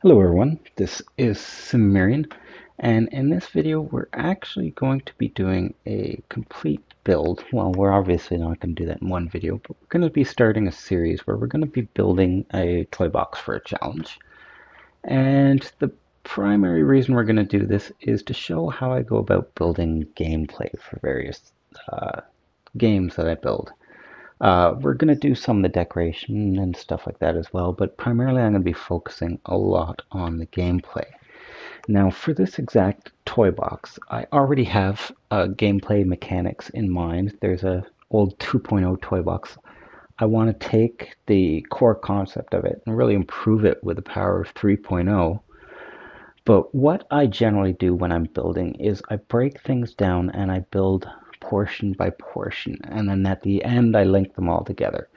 Hello everyone, this is Cimmerian, and in this video we're actually going to be doing a complete build. Well, we're obviously not going to do that in one video, but we're going to be starting a series where we're going to be building a toy box for a challenge. And the primary reason we're going to do this is to show how I go about building gameplay for various games that I build. We're going to do some of the decoration and stuff like that as well, but primarily I'm going to be focusing a lot on the gameplay. Now, for this exact toy box, I already have gameplay mechanics in mind. There's a old 2.0 toy box. I want to take the core concept of it and really improve it with the power of 3.0. But what I generally do when I'm building is I break things down and I build portion by portion, and then at the end I link them all together.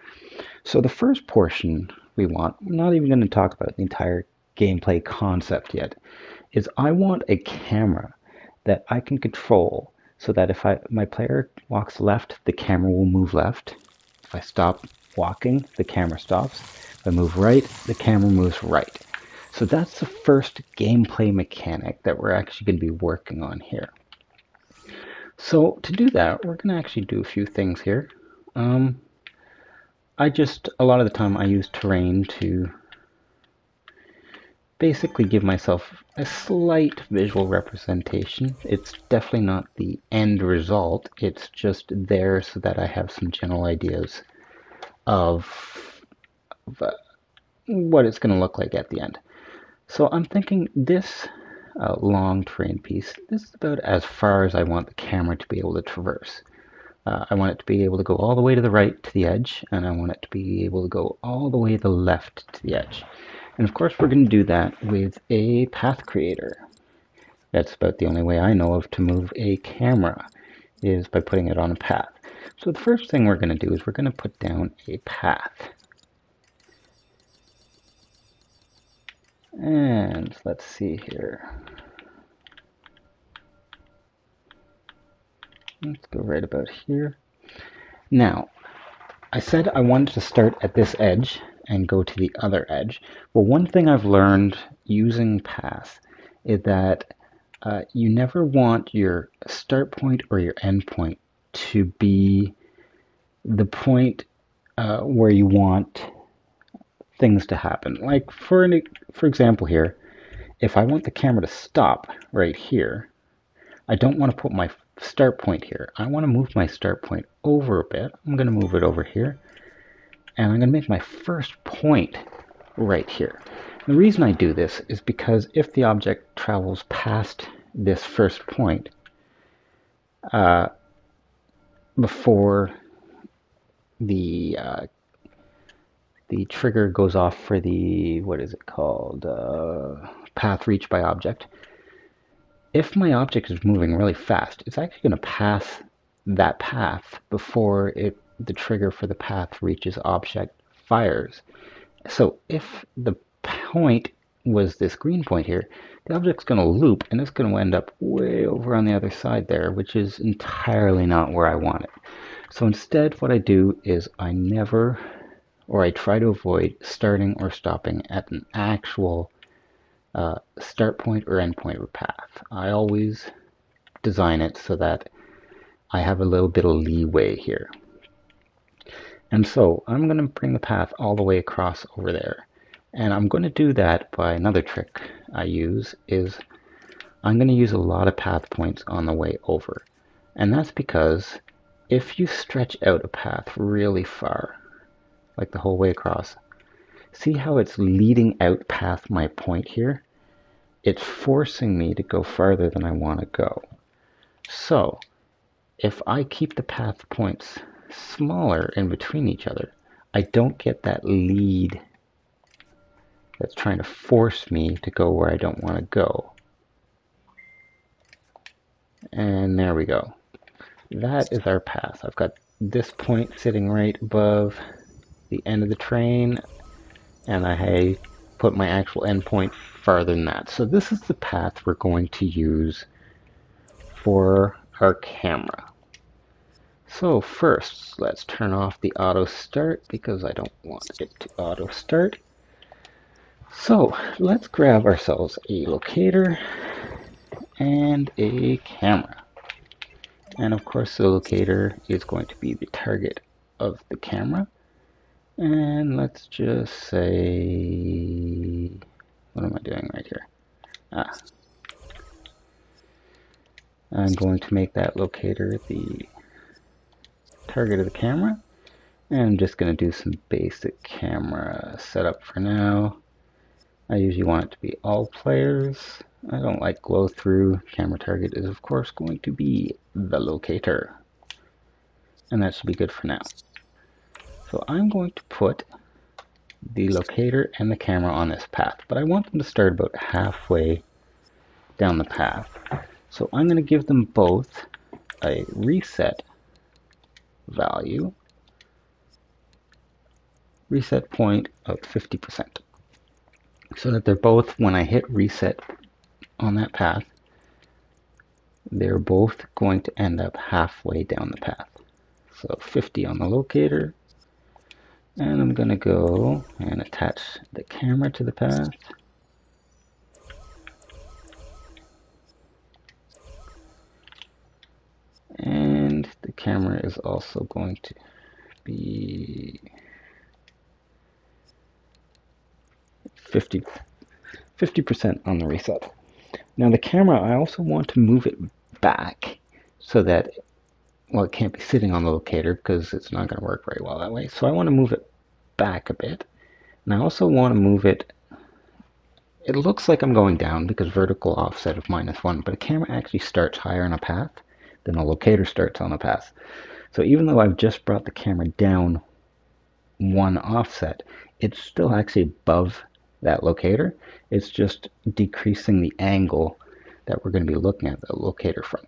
So the first portion we want, I'm not even going to talk about the entire gameplay concept yet, is I want a camera that I can control so that if my player walks left, the camera will move left. If I stop walking, the camera stops. If I move right, the camera moves right. So that's the first gameplay mechanic that we're actually going to be working on here. So to do that, we're going to actually do a few things here. A lot of the time I use terrain to basically give myself a slight visual representation. It's definitely not the end result. It's just there so that I have some general ideas of what it's going to look like at the end. So I'm thinking this long terrain piece, this is about as far as I want the camera to be able to traverse. I want it to be able to go all the way to the right to the edge, and I want it to be able to go all the way to the left to the edge. And of course we're going to do that with a path creator. That's about the only way I know of to move a camera, is by putting it on a path. So the first thing we're going to do is we're going to put down a path. And let's see here. Let's go right about here. Now, I said I wanted to start at this edge and go to the other edge. Well, one thing I've learned using path is that you never want your start point or your end point to be the point where you want things to happen. Like for example here, if I want the camera to stop right here, I don't want to put my start point here. I want to move my start point over a bit. I'm going to move it over here, and I'm going to make my first point right here. And the reason I do this is because if the object travels past this first point before the trigger goes off for the, what is it called, path reached by object. If my object is moving really fast, it's actually going to pass that path before the trigger for the path reaches object fires. So if the point was this green point here, the object's going to loop and it's going to end up way over on the other side there, which is entirely not where I want it. So instead what I do is I try to avoid starting or stopping at an actual start point or end point or path. I always design it so that I have a little bit of leeway here. And so I'm going to bring the path all the way across over there. And I'm going to do that by another trick I use is I'm going to use a lot of path points on the way over. And that's because if you stretch out a path really far, like the whole way across, see how it's leading out past my point here? It's forcing me to go farther than I want to go. So if I keep the path points smaller in between each other, I don't get that lead that's trying to force me to go where I don't want to go. And there we go. That is our path. I've got this point sitting right above the end of the train, and I put my actual endpoint farther than that. So this is the path we're going to use for our camera. So first, let's turn off the auto start because I don't want it to auto start. So let's grab ourselves a locator and a camera. And of course the locator is going to be the target of the camera. And let's just say, what am I doing right here? I'm going to make that locator the target of the camera. And I'm just going to do some basic camera setup for now. I usually want it to be all players. I don't like glow through. Camera target is of course going to be the locator. And that should be good for now. So I'm going to put the locator and the camera on this path, but I want them to start about halfway down the path. So I'm going to give them both a reset value, reset point of 50%, so that they're both, when I hit reset on that path, they're both going to end up halfway down the path. So 50 on the locator, and I'm going to go and attach the camera to the path. And the camera is also going to be 50% on the reset. Now the camera, I also want to move it back so that, well, it can't be sitting on the locator because it's not going to work very well that way. So I want to move it back a bit. And I also want to move it, it looks like I'm going down because vertical offset of -1, but a camera actually starts higher on a path than a locator starts on a path. So even though I've just brought the camera down one offset, it's still actually above that locator. It's just decreasing the angle that we're going to be looking at the locator from.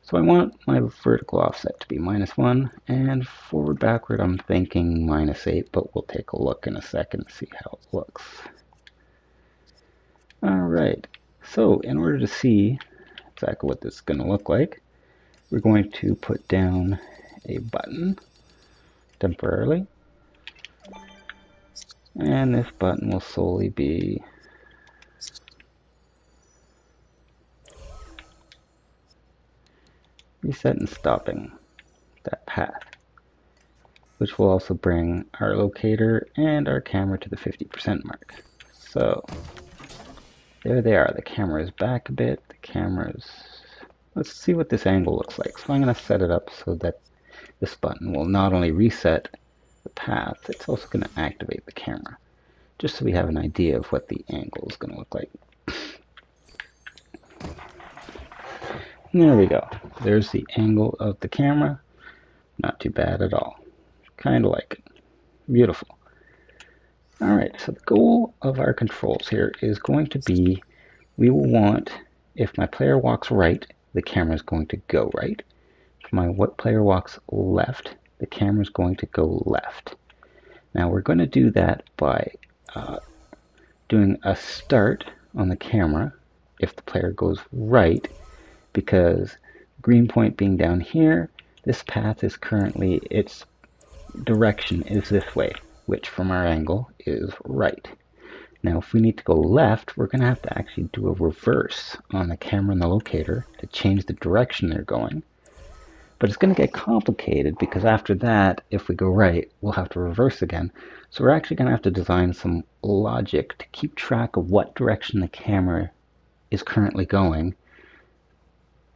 So I want my vertical offset to be -1, and forward backward I'm thinking -8, but we'll take a look in a second and see how it looks. Alright, so in order to see exactly what this is going to look like, we're going to put down a button temporarily, and this button will solely be reset and stopping that path, which will also bring our locator and our camera to the 50% mark. So there they are. The camera is back a bit. The camera's, let's see what this angle looks like. So I'm going to set it up so that this button will not only reset the path, it's also going to activate the camera, just so we have an idea of what the angle is going to look like. And there we go. There's the angle of the camera. Not too bad at all. Kind of like it. Beautiful. Alright, so the goal of our controls here is going to be, we will want, if my player walks right, the camera is going to go right. If my player walks left, the camera is going to go left. Now we're going to do that by doing a start on the camera if the player goes right, because green point being down here, this path is currently, its direction is this way, which from our angle is right. Now if we need to go left, we're going to have to actually do a reverse on the camera and the locator to change the direction they're going. But it's going to get complicated because after that, if we go right, we'll have to reverse again. So we're actually going to have to design some logic to keep track of what direction the camera is currently going,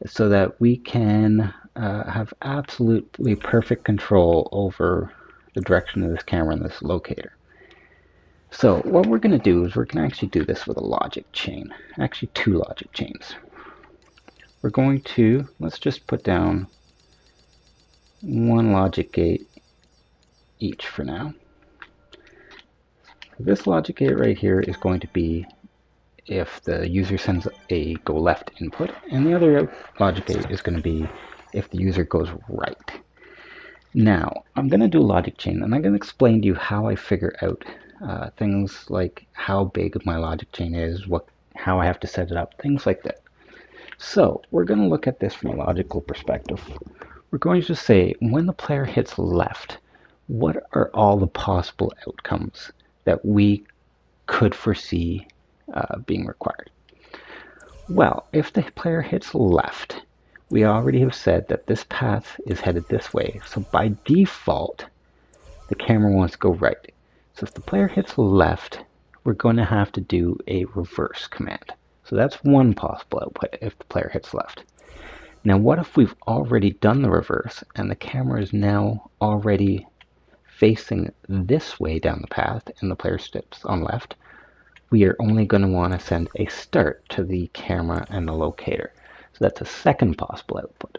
so that we can have absolutely perfect control over the direction of this camera and this locator. So what we're going to do is we're going to actually do this with a logic chain, actually two logic chains. We're going to, let's just put down one logic gate each for now. This logic gate right here is going to be if the user sends a go left input, and the other logic gate is going to be if the user goes right. Now, I'm going to do a logic chain, and I'm going to explain to you how I figure out things like how big my logic chain is, how I have to set it up, things like that. So, we're going to look at this from a logical perspective. We're going to say, when the player hits left, what are all the possible outcomes that we could foresee being required? Well, if the player hits left, we already have said that this path is headed this way, so by default the camera wants to go right. So if the player hits left, we're going to have to do a reverse command. So that's one possible output if the player hits left. Now what if we've already done the reverse and the camera is now already facing this way down the path and the player steps on left? We are only going to want to send a start to the camera and the locator. So that's a second possible output.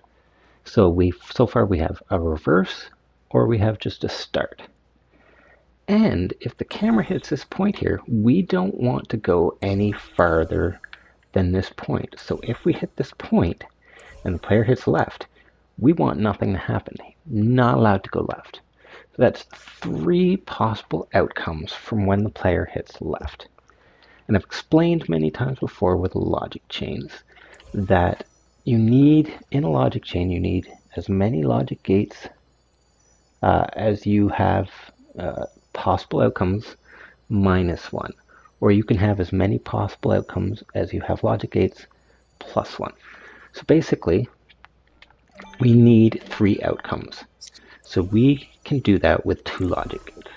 So so far we have a reverse or we have just a start. And if the camera hits this point here, we don't want to go any farther than this point. So if we hit this point and the player hits left, we want nothing to happen. Not allowed to go left. So that's 3 possible outcomes from when the player hits left. And I've explained many times before with logic chains that in a logic chain, you need as many logic gates as you have possible outcomes minus 1. Or you can have as many possible outcomes as you have logic gates plus 1. So basically, we need 3 outcomes. So we can do that with 2 logic gates.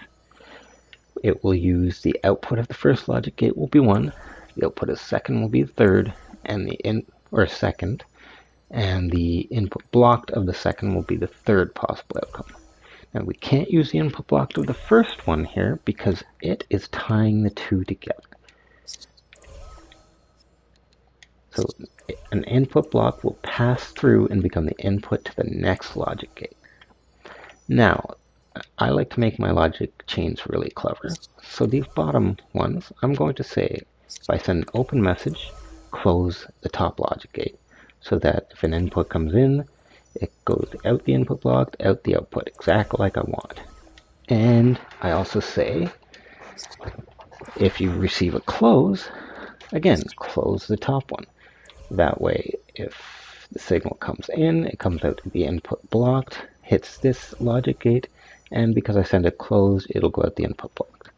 It will use the output of the first logic gate will be 1, the output of the second will be the third, and the second, and the input blocked of the second will be the third possible outcome. Now we can't use the input blocked of the first one here because it is tying the 2 together. So an input block will pass through and become the input to the next logic gate. Now, I like to make my logic chains really clever. So these bottom ones, I'm going to say, if I send an open message, close the top logic gate, so that if an input comes in, it goes out the input block, out the output, exactly like I want. And I also say, if you receive a close, again, close the top one. That way, if the signal comes in, it comes out to the input blocked, hits this logic gate, and because I send it closed, it'll go out the input blocked.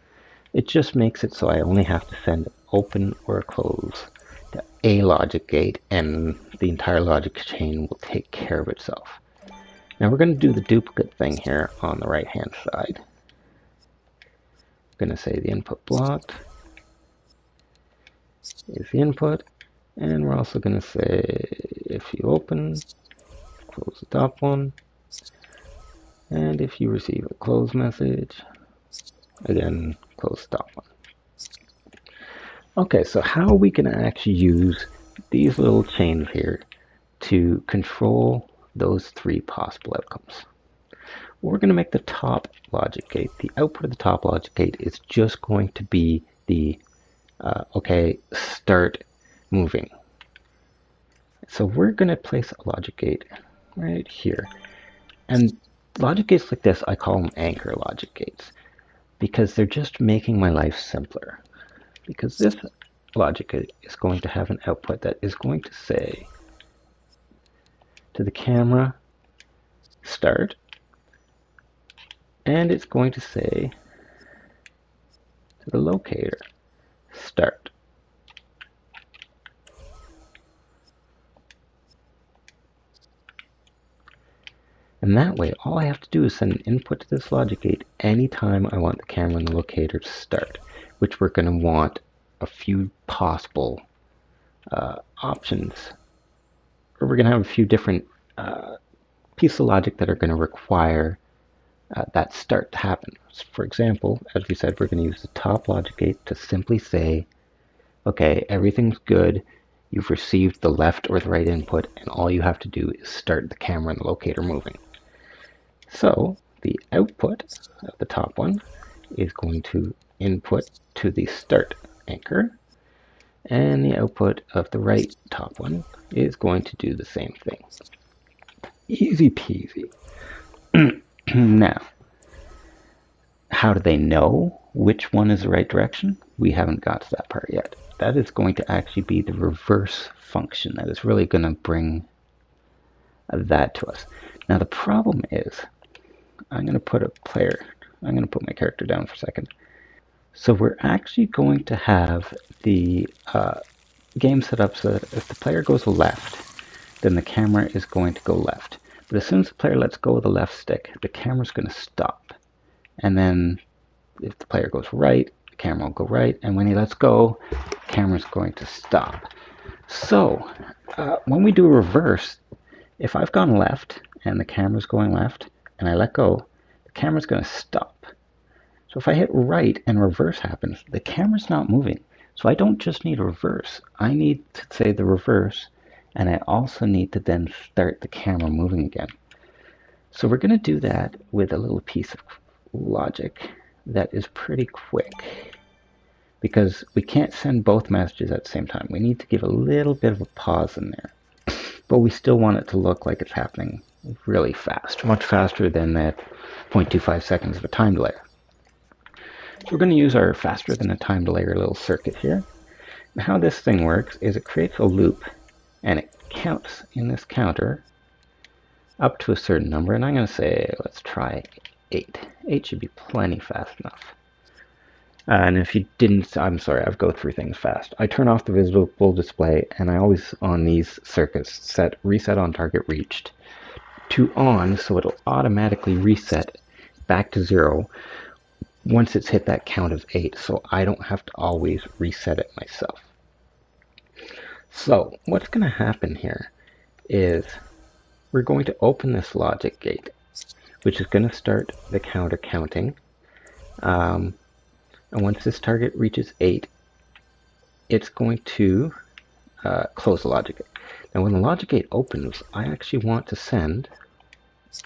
It just makes it so I only have to send open or close to a logic gate, and the entire logic chain will take care of itself. Now we're going to do the duplicate thing here on the right hand side. I'm going to say the input blocked is the input, and we're also going to say if you open, close the top one, and if you receive a close message, again, close the top one. Okay, so how are we going to actually use these little chains here to control those 3 possible outcomes? Well, we're going to make the top logic gate. The output of the top logic gate is just going to be the, start moving. So we're going to place a logic gate right here. And logic gates like this, I call them anchor logic gates, because they're just making my life simpler. Because this logic gate is going to have an output that is going to say to the camera, start, and it's going to say to the locator, start. And that way, all I have to do is send an input to this logic gate anytime I want the camera and the locator to start, which we're going to want a few possible options. Or we're going to have a few different pieces of logic that are going to require that start to happen. So for example, as we said, we're going to use the top logic gate to simply say, okay, everything's good. You've received the left or the right input, and all you have to do is start the camera and the locator moving. So the output of the top one is going to input to the start anchor, and the output of the right top one is going to do the same thing. Easy peasy. Now, how do they know which one is the right direction? We haven't got to that part yet. That is going to actually be the reverse function that is really going to bring that to us. Now the problem is, I'm going to put my character down for a second. So we're actually going to have the game set up so that if the player goes left, then the camera is going to go left. But as soon as the player lets go of the left stick, the camera's going to stop. And then if the player goes right, the camera will go right. And when he lets go, the camera's going to stop. So when we do a reverse, if I've gone left and the camera's going left and I let go, the camera's going to stop. So if I hit right and reverse happens, the camera's not moving. So I don't just need a reverse. I need to say the reverse, and I also need to then start the camera moving again. So we're going to do that with a little piece of logic that is pretty quick, because we can't send both messages at the same time. We need to give a little bit of a pause in there, but we still want it to look like it's happening really fast, much faster than that 0.25 seconds of a time delay. So we're going to use our faster than a time delay little circuit here. And how this thing works is it creates a loop and it counts in this counter up to a certain number, and I'm going to say, let's try 8. 8 should be plenty fast enough. And if you didn't, I'm sorry, I've go through things fast. I turn off the visible display, and I always, on these circuits, set reset on target reached to on, so it'll automatically reset back to 0 once it's hit that count of 8, so I don't have to always reset it myself. So what's going to happen here is we're going to open this logic gate, which is going to start the counter counting. And once this target reaches 8, it's going to close the logic gate. Now when the logic gate opens, I actually want to send, so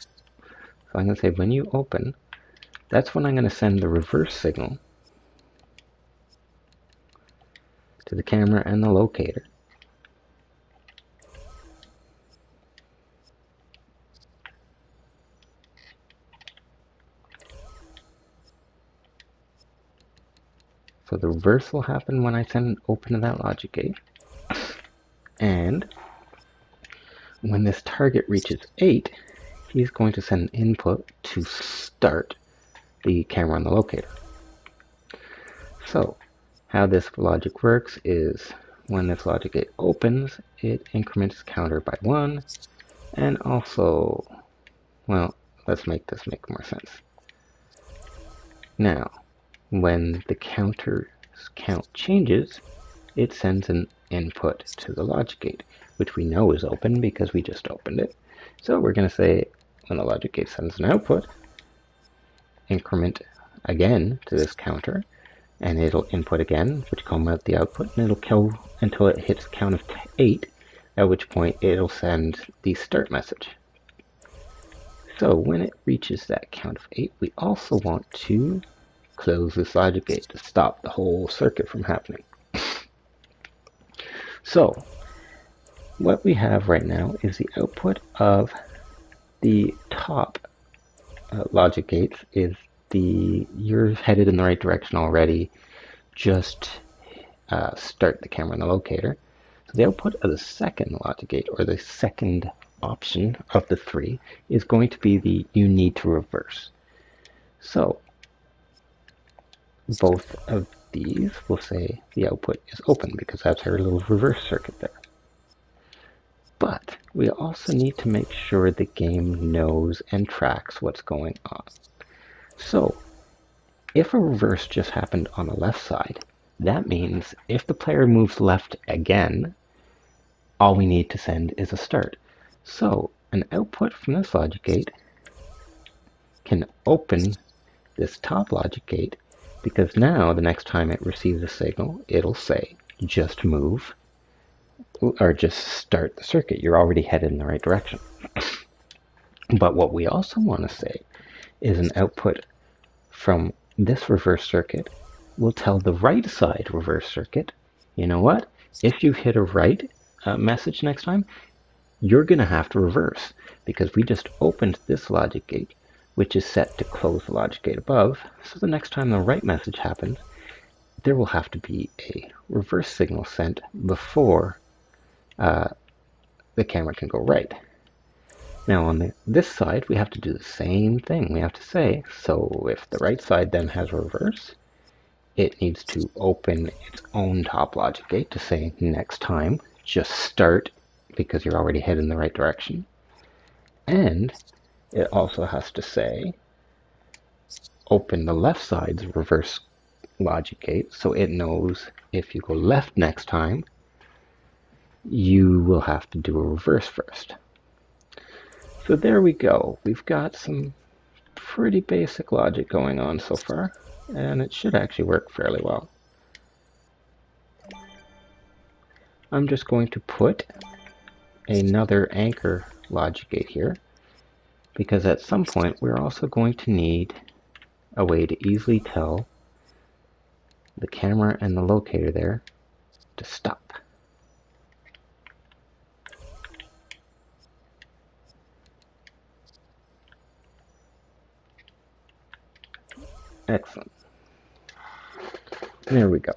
I'm going to say when you open, that's when I'm going to send the reverse signal to the camera and the locator. So the reverse will happen when I send open to that logic gate. And when this target reaches 8, he's going to send an input to start the camera on the locator. So how this logic works is when this logic gate opens, it increments counter by 1, and also, well, let's make this make more sense. Now, when the counter's count changes, it sends an input to the logic gate, which we know is open because we just opened it. So we're going to say when the logic gate sends an output, increment again to this counter, and it'll input again, which come out the output, and it'll kill until it hits a count of 8, at which point it'll send the start message. So when it reaches that count of 8, we also want to close this logic gate to stop the whole circuit from happening. So what we have right now is the output of the top logic gates is you're headed in the right direction already, just start the camera on the locator. So the output of the second logic gate, or the second option of the 3, is going to be the you need to reverse. So both of these will say the output is open because that's our little reverse circuit there. But we also need to make sure the game knows and tracks what's going on. So if a reverse just happened on the left side, that means if the player moves left again, all we need to send is a start. So an output from this logic gate can open this top logic gate, because now the next time it receives a signal, it'll say just move or just start the circuit. You're already headed in the right direction. But what we also want to say is an output from this reverse circuit will tell the right side reverse circuit, you know what, if you hit a right message next time, you're going to have to reverse, because we just opened this logic gate, which is set to close the logic gate above. So the next time the right message happens, there will have to be a reverse signal sent before the camera can go right. Now on this side, we have to do the same thing. We have to say, so if the right side then has reverse, it needs to open its own top logic gate to say next time, just start, because you're already heading the right direction. And it also has to say, open the left side's reverse logic gate so it knows if you go left next time, you will have to do a reverse first. So there we go. We've got some pretty basic logic going on so far, and it should actually work fairly well. I'm just going to put another anchor logic gate here, because at some point we're also going to need a way to easily tell the camera and the locator there to stop. Excellent. There we go.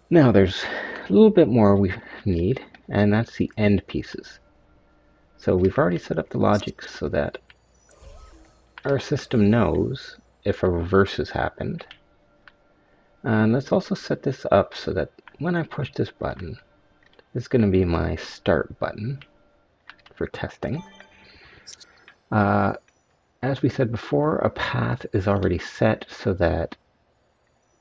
Now there's a little bit more we need, and that's the end pieces. So we've already set up the logic so that our system knows if a reverse has happened. And let's also set this up so that when I push this button, it's going to be my start button for testing. As we said before, a path is already set so that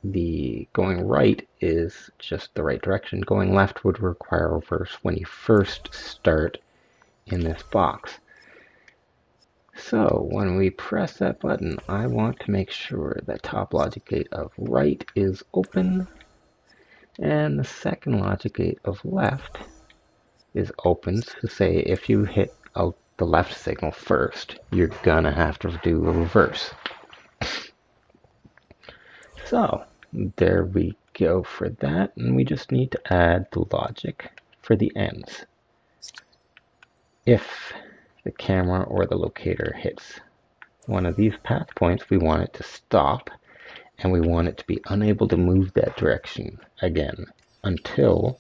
the going right is just the right direction. Going left would require reverse when you first start in this box. So when we press that button, I want to make sure that top logic gate of right is open and the second logic gate of left is open. So say if you hit the left signal first, you're gonna have to do a reverse. So there we go for that, and we just need to add the logic for the ends. If the camera or the locator hits one of these path points, we want it to stop, and we want it to be unable to move that direction again until,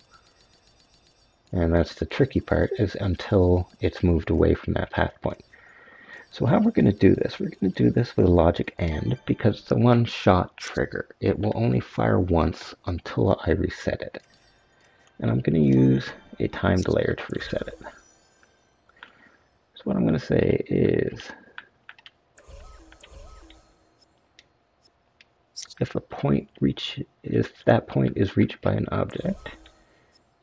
and that's the tricky part, is until it's moved away from that path point. So how we're going to do this, we're going to do this with a logic AND, because it's a one-shot trigger. It will only fire once until I reset it. And I'm going to use a time delayer to reset it. So what I'm going to say is, if that point is reached by an object,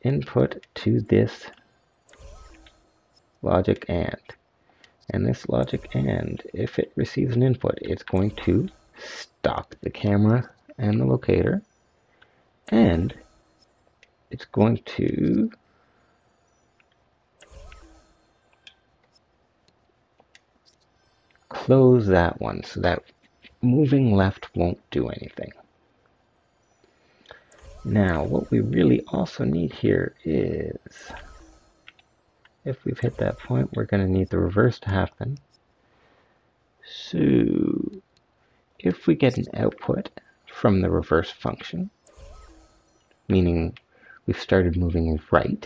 input to this logic AND. And this logic AND, if it receives an input, it's going to stop the camera and the locator, and it's going to close that one so that moving left won't do anything. Now, what we really also need here is, if we've hit that point, we're going to need the reverse to happen. So, if we get an output from the reverse function, meaning we've started moving right,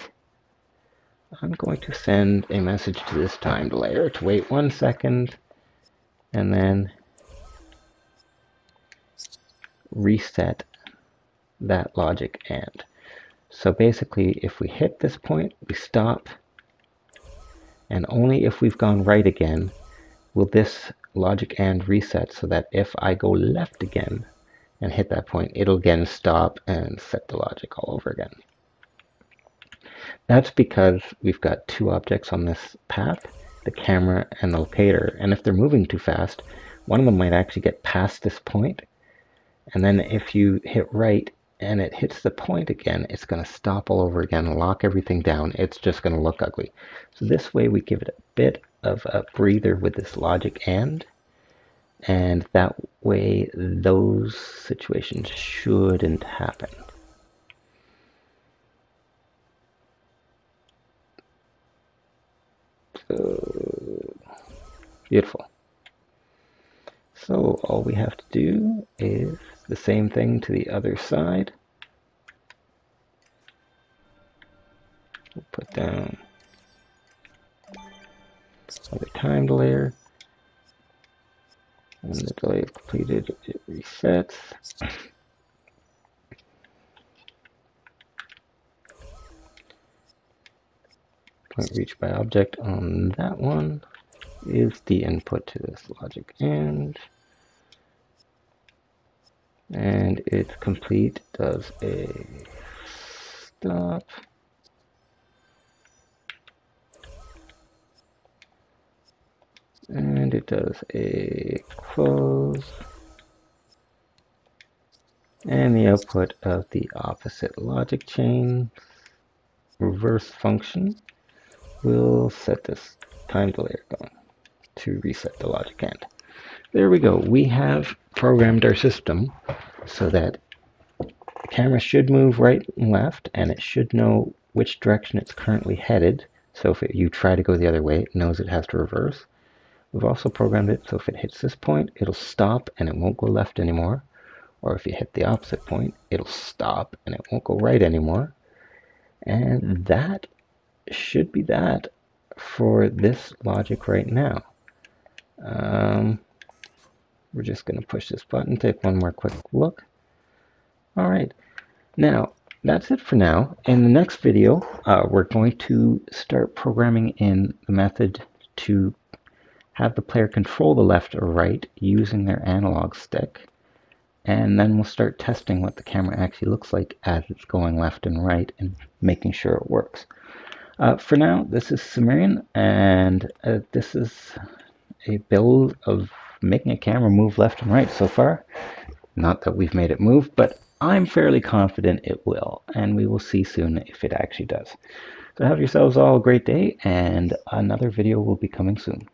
I'm going to send a message to this time delayer to wait 1 second, and then reset that logic AND. So basically, if we hit this point, we stop, and only if we've gone right again will this logic AND reset, so that if I go left again and hit that point, it'll again stop and set the logic all over again. That's because we've got two objects on this path, the camera and the locator, and if they're moving too fast, one of them might actually get past this point, and then if you hit right and it hits the point again, it's going to stop all over again and lock everything down. It's just going to look ugly. So this way we give it a bit of a breather with this logic AND, and that way those situations shouldn't happen. So, beautiful. So all we have to do is the same thing to the other side. We'll put down another time delayer. When the delay is completed, it resets. point reached by object on that one is the input to this logic AND. And it's complete, does a stop. And it does a close. And the output of the opposite logic chain reverse function will set this time delay going to reset the logic AND. There we go. We have programmed our system so that the camera should move right and left, and it should know which direction it's currently headed. So if you try to go the other way, it knows it has to reverse. We've also programmed it so if it hits this point, it'll stop and it won't go left anymore. Or if you hit the opposite point, it'll stop and it won't go right anymore. And that should be that for this logic right now. We're just going to push this button, take one more quick look. All right, now that's it for now. In the next video, we're going to start programming in the method to have the player control the left or right using their analog stick. And then we'll start testing what the camera actually looks like as it's going left and right and making sure it works. For now, this is Cimmerian, and this is a build of making a camera move left and right so far. Not that we've made it move, but I'm fairly confident it will, and we will see soon if it actually does. So have yourselves all a great day, and another video will be coming soon.